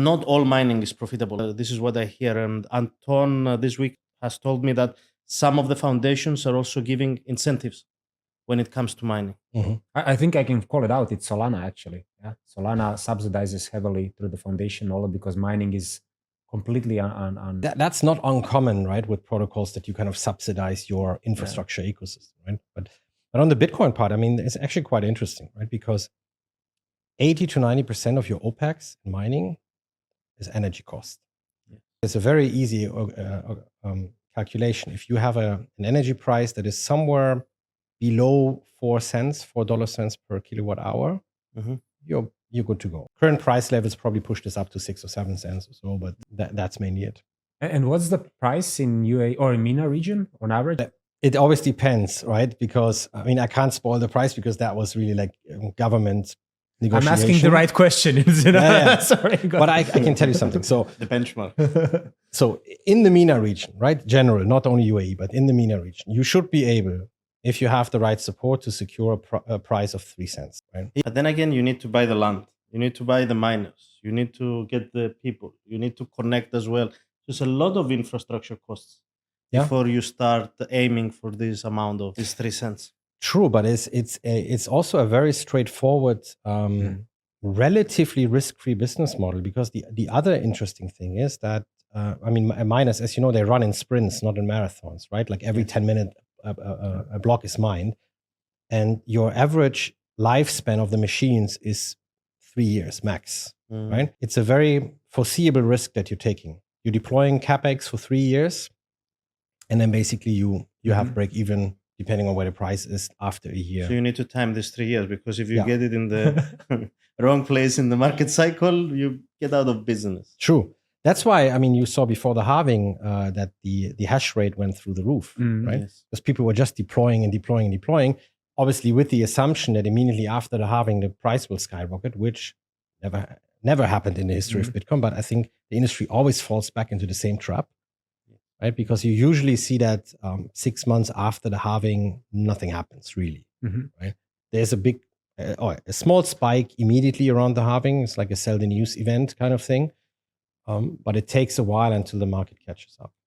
Not all mining is profitable. This is what I hear. And Anton this week has told me that some of the foundations are also giving incentives when it comes to mining. I think I can call it out. It's Solana, actually. Yeah, Solana subsidizes heavily through the foundation model because mining is completely on. That's not uncommon, right? With protocols that you kind of subsidize your infrastructure ecosystem, right? But on the Bitcoin part, I mean, it's actually quite interesting, right? Because 80 to 90% of your OPEX in mining is energy cost. It's a very easy calculation. If you have an energy price that is somewhere below $0.04 per kilowatt hour, you're good to go. Current price levels probably push this up to 6 or 7 cents or so, but that's mainly it. And what's the price in UAE or in MENA region on average? It always depends, right? Because I mean, I can't spoil the price because that was really like government negotiation. I'm asking the right question. Sorry, but I can tell you something. So the benchmark. So in the MENA region, right? General, not only UAE, but in the MENA region, you should be able, if you have the right support, to secure a price of 3 cents. Right? But then again, you need to buy the land. You need to buy the miners. You need to get the people. You need to connect as well. There's a lot of infrastructure costs before you start aiming for this amount of these 3 cents. True, but it's also a very straightforward, relatively risk-free business model, because the other interesting thing is that I mean, miners, as you know, they run in sprints, not in marathons, right? Like every 10 minutes, a block is mined, and your average lifespan of the machines is 3 years max, right? It's a very foreseeable risk that you're taking. You're deploying CapEx for 3 years, and then basically you have break even depending on where the price is after a year. So you need to time this 3 years, because if you get it in the wrong place in the market cycle, you get out of business. True. That's why, I mean, you saw before the halving that the hash rate went through the roof, right? Because people were just deploying and deploying and deploying, obviously with the assumption that immediately after the halving, the price will skyrocket, which never happened in the history of Bitcoin. But I think the industry always falls back into the same trap, right? Because you usually see that 6 months after the halving, nothing happens really, right? There's a small spike immediately around the halving. It's like a sell the news event kind of thing. But it takes a while until the market catches up.